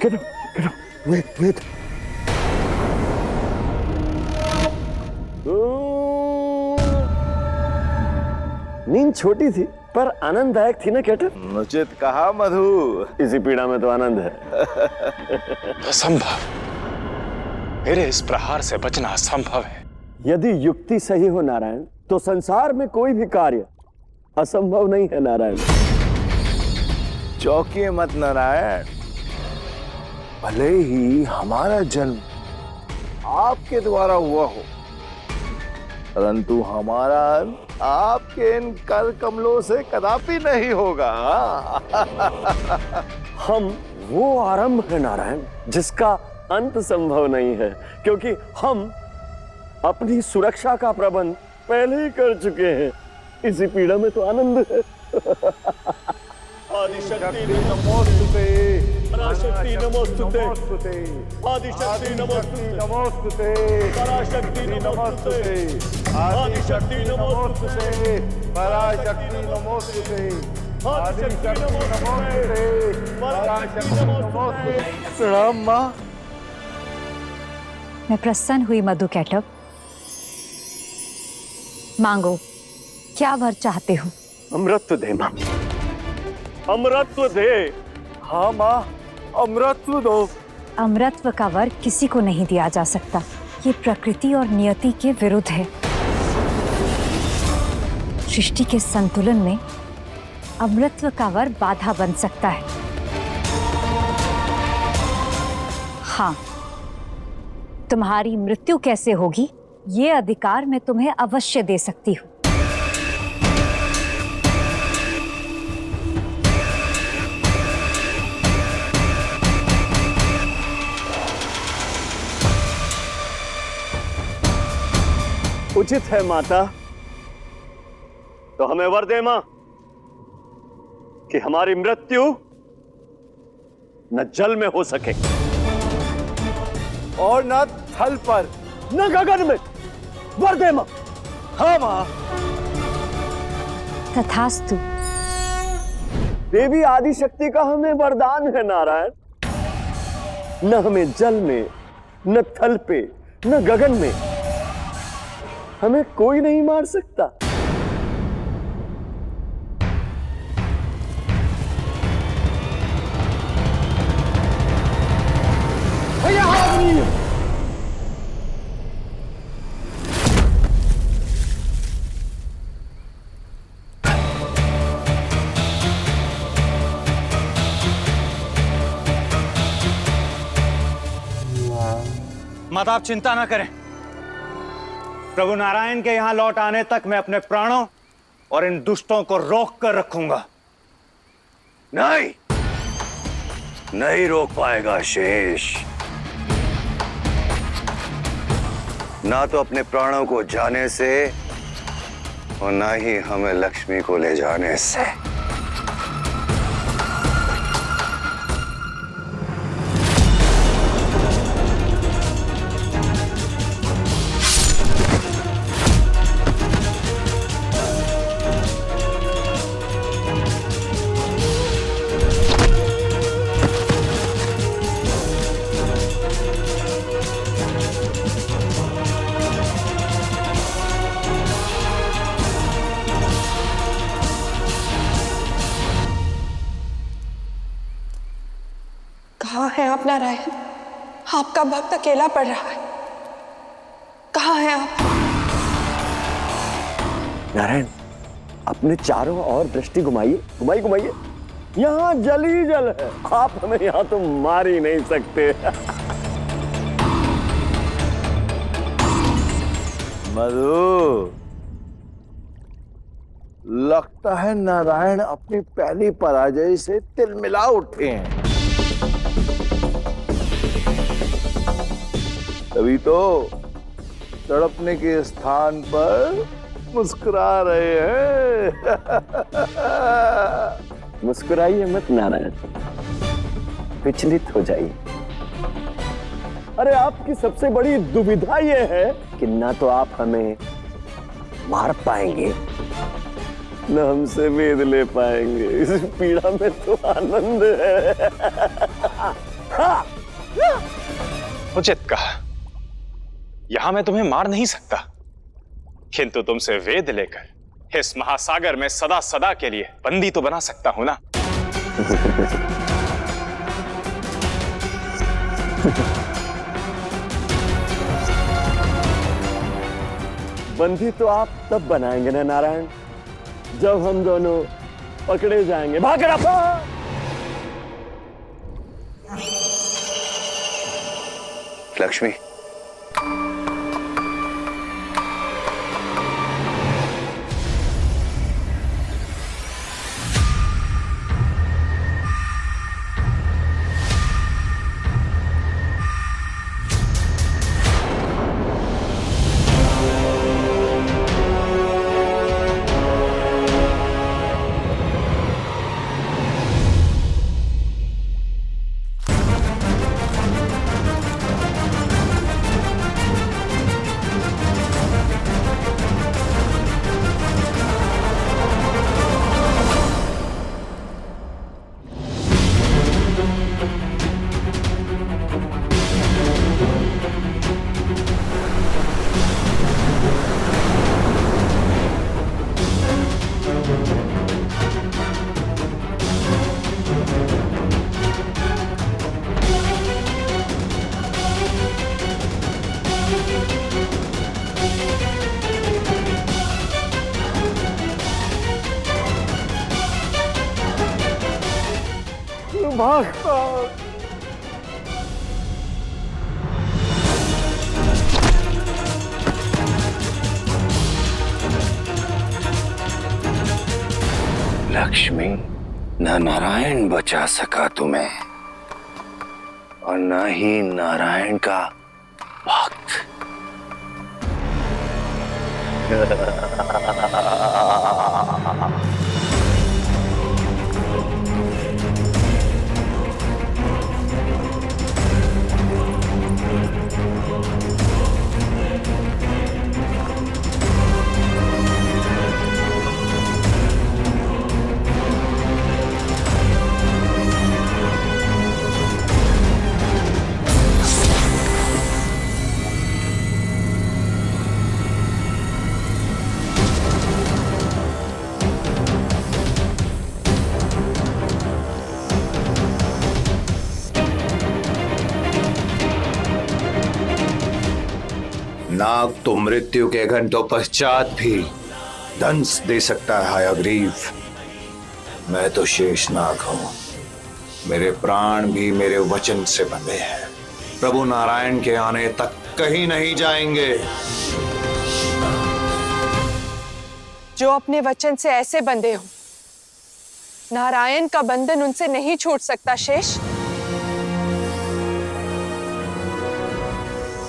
Get up, get up. Wait. नींद छोटी थी पर आनंददायक थी ना कैप्टन? उचित कहा मधु। इसी पीड़ा में तो आनंद है। असंभव, मेरे इस प्रहार से बचना असंभव है। यदि युक्ति सही हो नारायण, तो संसार में कोई भी कार्य असंभव नहीं है नारायण। चौंकिए मत नारायण, भले ही हमारा जन्म आपके द्वारा हुआ हो, परंतु हमारा आपके इन कर कमलों से कदापि नहीं होगा। हम वो आरंभ है नारायण जिसका अंत संभव नहीं है, क्योंकि हम अपनी सुरक्षा का प्रबंध पहले ही कर चुके हैं। इसी पीड़ा में तो आनंद है। आदिशक्ति नमोस्तुते, पराशक्ति नमोस्तुते, आदिशक्ति नमोस्तुते, पराशक्ति नमोस्तुते, आदिशक्ति नमोस्तुते, पराशक्ति नमोस्तुते, आदिशक्ति नमोस्तुते, पराशक्ति नमोस्तुते। प्रणाम माँ। मैं प्रसन्न हुई मधु कैटब। मांगो, क्या वर चाहते हो? अमृत दे मां, अमृत दे। हाँ माँ, अमृतत्व दो। अमृतत्व का वर किसी को नहीं दिया जा सकता। ये प्रकृति और नियति के विरुद्ध है। सृष्टि के संतुलन में अमृतत्व का वर बाधा बन सकता है। हाँ, तुम्हारी मृत्यु कैसे होगी, ये अधिकार मैं तुम्हें अवश्य दे सकती हूँ। उचित है माता, तो हमें वर दे मां कि हमारी मृत्यु न जल में हो सके और न थल पर, न गगन में। वर दे मां। हाँ माँ। तथास्तु। देवी आदिशक्ति का हमें वरदान है नारायण। न हमें जल में, न थल पे, न गगन में हमें कोई नहीं मार सकता। माता आप चिंता ना करें, प्रभु नारायण के यहां लौट आने तक मैं अपने प्राणों और इन दुष्टों को रोक कर रखूंगा। नहीं, नहीं रोक पाएगा शेष। ना तो अपने प्राणों को जाने से और ना ही हमें लक्ष्मी को ले जाने से। कहाँ हैं आप नारायण? आपका भक्त अकेला पड़ रहा है। कहाँ हैं आप? नारायण, अपने चारों ओर दृष्टि घुमाइए, घुमाइए। यहाँ जल ही जल है। आप हमें यहाँ तो मार ही नहीं सकते। मधु, लगता है नारायण अपनी पहली पराजय से तिलमिला उठे हैं। तभी तो तड़पने के स्थान पर मुस्कुरा रहे हैं। मुस्कुराइए मत नारायण, विचलित हो जाइए। अरे आपकी सबसे बड़ी दुविधा यह है कि ना तो आप हमें मार पाएंगे, न हमसे वेद ले पाएंगे। इस पीड़ा में तो आनंद है। उचित कहा। यहां मैं तुम्हें मार नहीं सकता, किंतु तुमसे वेद लेकर इस महासागर में सदा सदा के लिए बंदी तो बना सकता हूं ना। बंदी तो आप तब बनाएंगे ना नारायण, जब हम दोनों पकड़े जाएंगे। भाग रहा। लक्ष्मी, भाग। लक्ष्मी, न नारायण बचा सका तुम्हें और न ही नारायण का भक्त। नाग तो मृत्यु के घंटों पश्चात भी दंश दे सकता है हयग्रीव। मैं तो शेष नाग हूं, मेरे प्राण भी मेरे वचन से बंधे हैं। प्रभु नारायण के आने तक कहीं नहीं जाएंगे। जो अपने वचन से ऐसे बंधे हो, नारायण का बंधन उनसे नहीं छूट सकता शेष।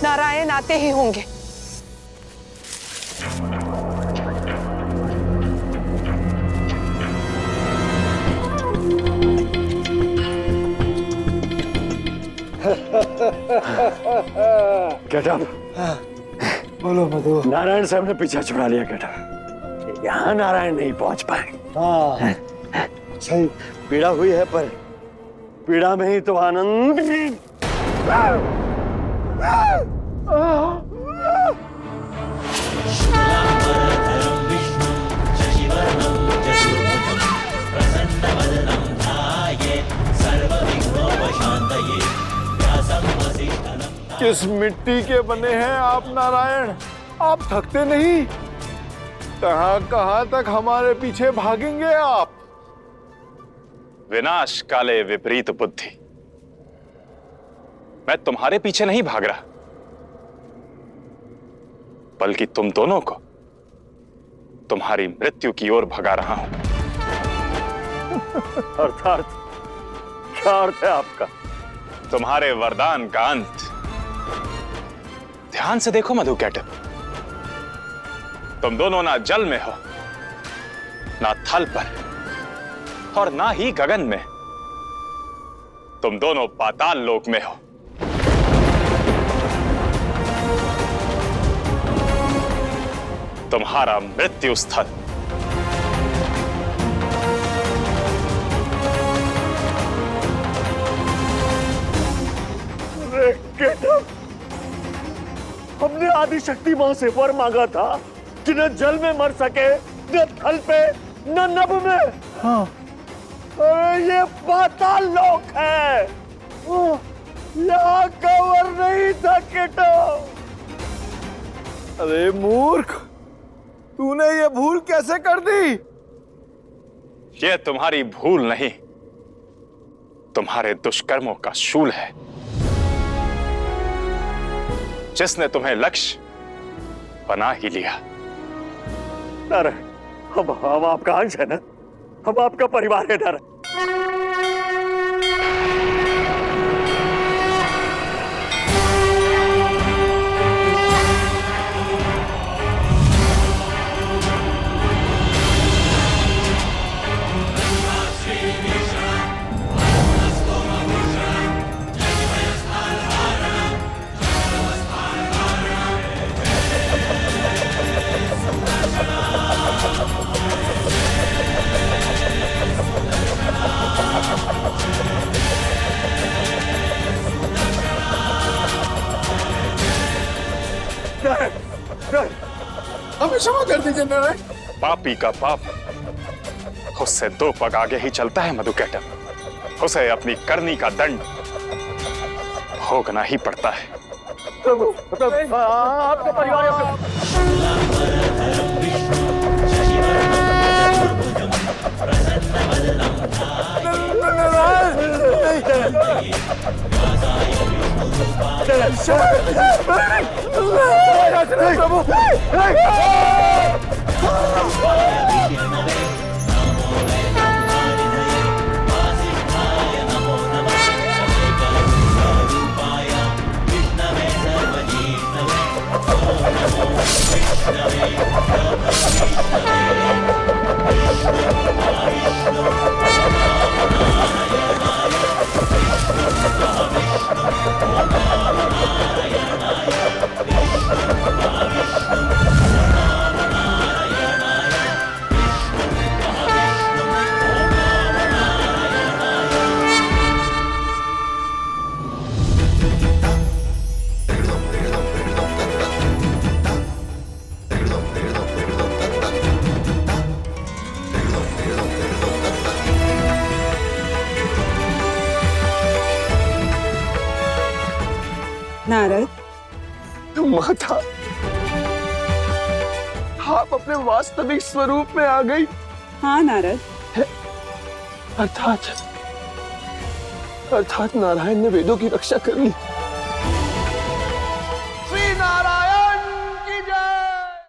नारायण आते ही होंगे। गेटअप। बोलो मधु। नारायण साहब ने पीछा छुड़ा लिया गेटअप। यहाँ नारायण नहीं पहुंच पाए। हाँ सही। पीड़ा हुई है, पर पीड़ा में ही तो आनंद। किस मिट्टी के बने हैं आप नारायण? आप थकते नहीं? कहां तक हमारे पीछे भागेंगे आप? विनाश काले विपरीत बुद्धि। मैं तुम्हारे पीछे नहीं भाग रहा, बल्कि तुम दोनों को तुम्हारी मृत्यु की ओर भगा रहा हूं। अर्थात क्या अर्थ है आपका? तुम्हारे वरदान का अंत। ध्यान से देखो मधु कैटअप, तुम दोनों ना जल में हो, ना थल पर, और ना ही गगन में। तुम दोनों पाताल लोक में हो। तुम्हारा मृत्यु स्थल। केटव, हमने आदिशक्ति मां से वर मांगा था कि न जल में मर सके, न थल पे, न नभ में। हाँ। अरे ये पाताल लोक है, यहाँ का वर नहीं था केटव। अरे मूर्ख, तूने ये भूल कैसे कर दी? ये तुम्हारी भूल नहीं, तुम्हारे दुष्कर्मों का शूल है। जिसने तुम्हें लक्ष्य बना ही लिया। नारायण, हम आपका अंश है ना, हम आपका परिवार है नारायण। हमें क्षमा कर दीजिए नारायण। पापी का पाप उससे दो पग आगे ही चलता है मधुकैटभ। उसे अपनी करनी का दंड भोगना ही पड़ता है। प्रभु, आपका परिवार नारद, माता, आप अपने वास्तविक स्वरूप में आ गई। हाँ नारद, अर्थात नारायण ने वेदों की रक्षा कर ली।